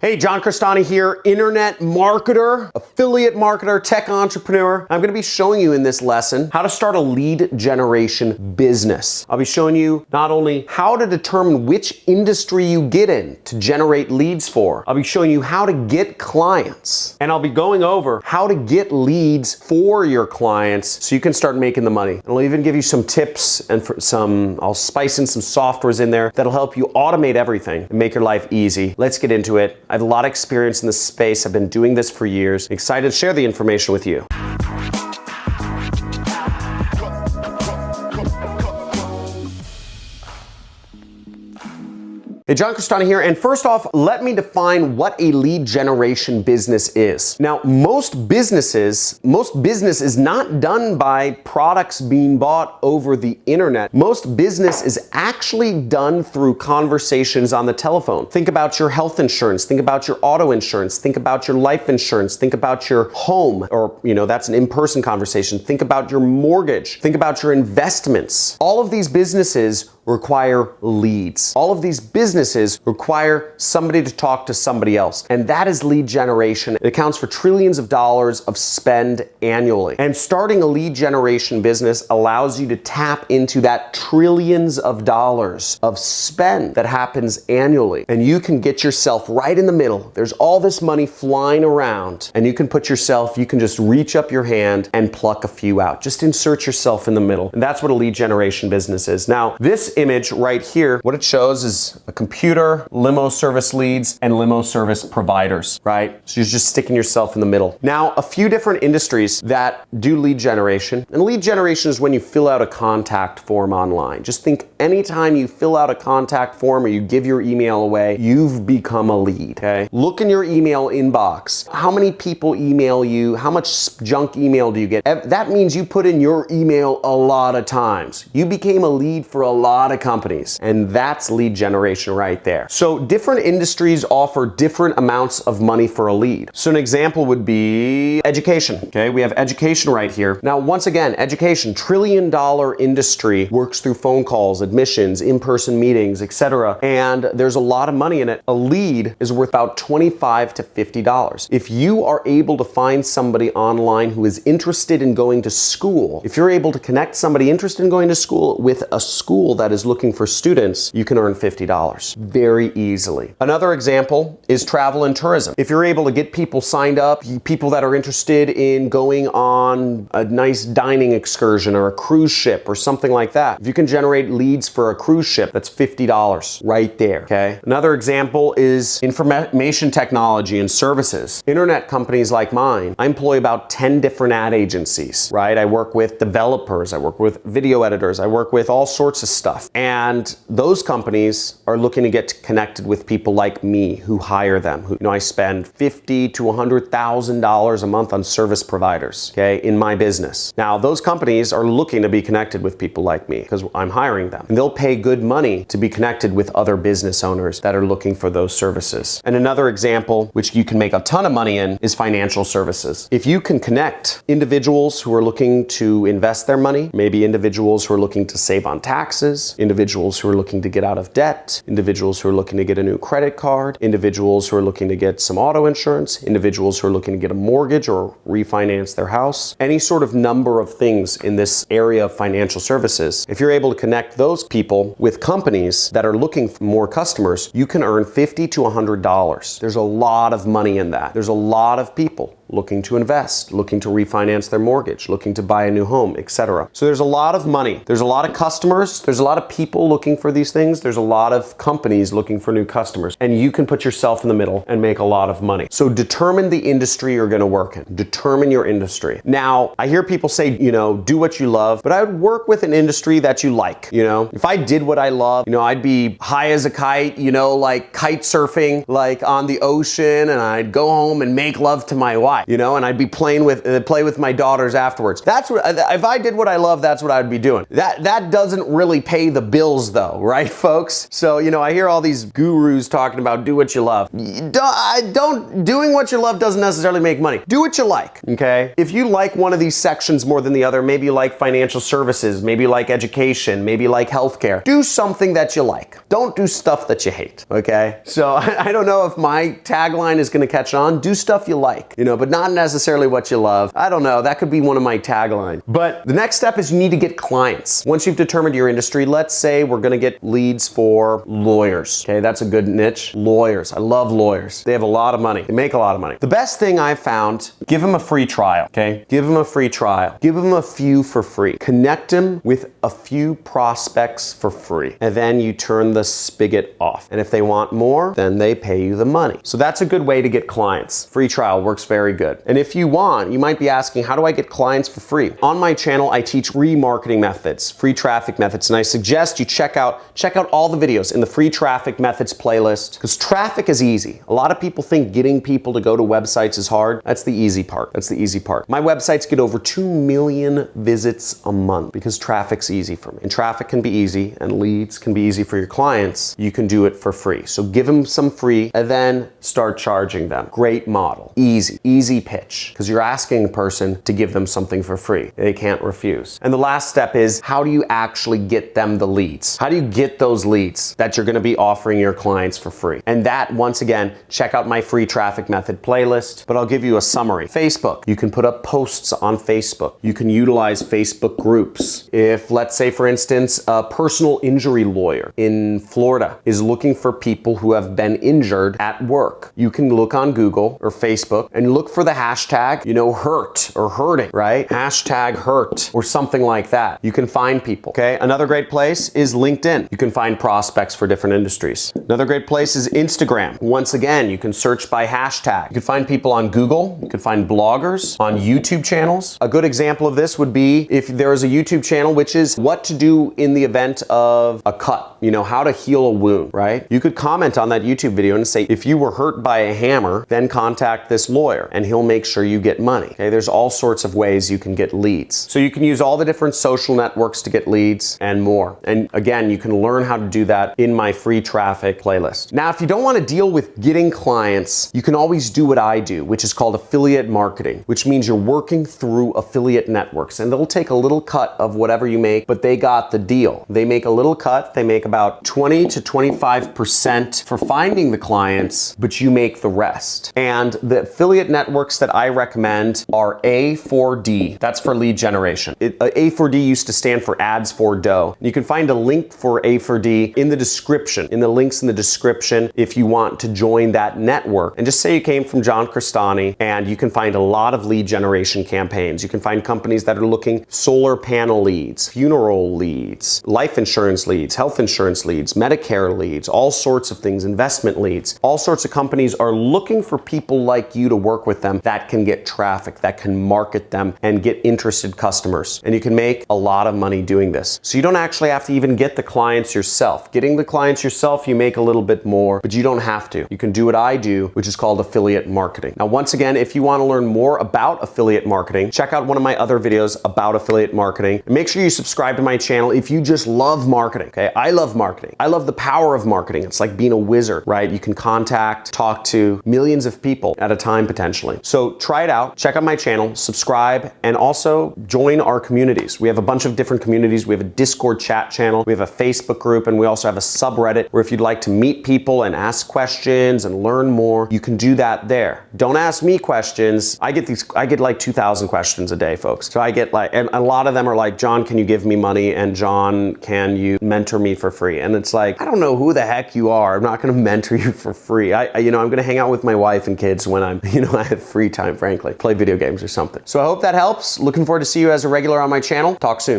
Hey, John Crestani here, internet marketer, affiliate marketer, tech entrepreneur. I'm gonna be showing you in this lesson how to start a lead generation business. I'll be showing you not only how to determine which industry you get in to generate leads for, I'll be showing you how to get clients, and I'll be going over how to get leads for your clients so you can start making the money. And I'll even give you some tips and I'll spice in some softwares in there that'll help you automate everything and make your life easy. Let's get into it. I have a lot of experience in this space. I've been doing this for years. I'm excited to share the information with you. Hey, John Crestani here, and first off, let me define what a lead generation business is. Now, most business is not done by products being bought over the internet. Most business is actually done through conversations on the telephone. Think about your health insurance, think about your auto insurance, think about your life insurance, think about your home, or that's an in-person conversation. Think about your mortgage, think about your investments. All of these businesses require leads. All of these businesses require somebody to talk to somebody else, and that is lead generation. It accounts for trillions of dollars of spend annually. And starting a lead generation business allows you to tap into that trillions of dollars of spend that happens annually. And you can get yourself right in the middle. There's all this money flying around, and you can just reach up your hand and pluck a few out. Just insert yourself in the middle. And that's what a lead generation business is. Now, this image right here, what it shows is a computer, limo service leads, and limo service providers, right? So you're just sticking yourself in the middle. Now, a few different industries that do lead generation, and lead generation is when you fill out a contact form online. Just think anytime you fill out a contact form or you give your email away, you've become a lead, okay? Look in your email inbox. How many people email you? How much junk email do you get? That means you put in your email a lot of times. You became a lead for a lot of companies, and that's lead generation right there. So different industries offer different amounts of money for a lead. So an example would be education. Okay, we have education right here. Now, once again, education, trillion-dollar industry, works through phone calls, admissions, in-person meetings, etc. And there's a lot of money in it. A lead is worth about $25 to $50. If you are able to find somebody online who is interested in going to school, if you're able to connect somebody interested in going to school with a school that is looking for students, you can earn $50 very easily. Another example is travel and tourism. If you're able to get people signed up, people that are interested in going on a nice dining excursion or a cruise ship or something like that, if you can generate leads for a cruise ship, that's $50 right there, okay? Another example is information technology and services. Internet companies like mine, I employ about 10 different ad agencies, right? I work with developers, I work with video editors, I work with all sorts of stuff. And those companies are looking to get connected with people like me who hire them. I spend $50,000 to $100,000 a month on service providers, okay, in my business. Now, those companies are looking to be connected with people like me because I'm hiring them. And they'll pay good money to be connected with other business owners that are looking for those services. And another example, which you can make a ton of money in, is financial services. If you can connect individuals who are looking to invest their money, maybe individuals who are looking to save on taxes, individuals who are looking to get out of debt, individuals who are looking to get a new credit card, individuals who are looking to get some auto insurance, individuals who are looking to get a mortgage or refinance their house, any sort of number of things in this area of financial services. If you're able to connect those people with companies that are looking for more customers, you can earn $50 to $100. There's a lot of money in that. There's a lot of people looking to invest, looking to refinance their mortgage, looking to buy a new home, etc. So there's a lot of money. There's a lot of customers. There's a lot of people looking for these things. There's a lot of companies looking for new customers. And you can put yourself in the middle and make a lot of money. So determine the industry you're gonna work in. Determine your industry. Now, I hear people say, do what you love, but I would work with an industry that you like, If I did what I love, I'd be high as a kite, like kite surfing, like on the ocean, and I'd go home and make love to my wife. cry, you know, and I'd be playing with play with my daughters afterwards. That's what, if I did what I love, that's what I'd be doing. That doesn't really pay the bills though, right, folks? So, you know, I hear all these gurus talking about do what you love. Doing what you love doesn't necessarily make money. Do what you like, okay? If you like one of these sections more than the other, maybe you like financial services, maybe you like education, maybe you like healthcare, do something that you like. Don't do stuff that you hate, okay? So I don't know if my tagline is gonna catch on. Do stuff you like, you know, but not necessarily what you love. I don't know, that could be one of my taglines. But the next step is you need to get clients. Once you've determined your industry, let's say we're gonna get leads for lawyers, okay? That's a good niche. Lawyers, I love lawyers. They have a lot of money. They make a lot of money. The best thing I've found, give them a free trial, okay? Give them a free trial. Give them a few for free. Connect them with a few prospects for free. And then you turn the spigot off. And if they want more, then they pay you the money. So that's a good way to get clients. Free trial works very good. And if you want, you might be asking, how do I get clients for free? On my channel, I teach free marketing methods, free traffic methods, and I suggest you check out all the videos in the free traffic methods playlist, because traffic is easy. A lot of people think getting people to go to websites is hard. That's the easy part. That's the easy part. My websites get over 2 million visits a month because traffic's easy for me. And traffic can be easy and leads can be easy for your clients. You can do it for free. So give them some free and then start charging them. Great model. Easy pitch, because you're asking a person to give them something for free. They can't refuse. And the last step is, how do you actually get them the leads? How do you get those leads that you're gonna be offering your clients for free? And that, once again, check out my free traffic method playlist, but I'll give you a summary. Facebook, you can put up posts on Facebook. You can utilize Facebook groups. If, let's say for instance, a personal injury lawyer in Florida is looking for people who have been injured at work, you can look on Google or Facebook and look for the hashtag, you know, hurt or hurting, right? Hashtag hurt or something like that. You can find people, okay? Another great place is LinkedIn. You can find prospects for different industries. Another great place is Instagram. Once again, you can search by hashtag. You can find people on Google. You can find bloggers on YouTube channels. A good example of this would be if there is a YouTube channel which is what to do in the event of a cut, you know, how to heal a wound, right? You could comment on that YouTube video and say, if you were hurt by a hammer, then contact this lawyer and he'll make sure you get money. Okay, there's all sorts of ways you can get leads. So you can use all the different social networks to get leads and more. And again, you can learn how to do that in my free traffic playlist. Now, if you don't want to deal with getting clients, you can always do what I do, which is called affiliate marketing, which means you're working through affiliate networks and they'll take a little cut of whatever you make, but they got the deal. They make a little cut. They make about 20 to 25% for finding the clients, but you make the rest. And the affiliate networks that I recommend are A4D. That's for lead generation. A4D used to stand for ads for dough. You can find a link for A4D in the description, in the links in the description if you want to join that network. And just say you came from John Crestani, and you can find a lot of lead generation campaigns. You can find companies that are looking solar panel leads, funeral leads, life insurance leads, health insurance leads, Medicare leads, all sorts of things, investment leads. All sorts of companies are looking for people like you to work with them that can get traffic, that can market them and get interested customers. And you can make a lot of money doing this. So you don't actually have to even get the clients yourself. Getting the clients yourself, you make a little bit more, but you don't have to. You can do what I do, which is called affiliate marketing. Now, once again, if you want to learn more about affiliate marketing, check out one of my other videos about affiliate marketing. And make sure you subscribe to my channel if you just love marketing, okay? I love marketing. I love the power of marketing. It's like being a wizard, right? You can contact, talk to millions of people at a time potentially. So try it out, check out my channel, subscribe, and also join our communities. We have a bunch of different communities. We have a Discord chat channel, we have a Facebook group, and we also have a subreddit where if you'd like to meet people and ask questions and learn more, you can do that there. Don't ask me questions. I get like 2,000 questions a day, folks. So I get like, and a lot of them are like, John, can you give me money? And John, can you mentor me for free? And it's like, I don't know who the heck you are. I'm not gonna mentor you for free. I'm gonna hang out with my wife and kids when I have free time, frankly. Play video games or something. So I hope that helps. Looking forward to see you as a regular on my channel. Talk soon.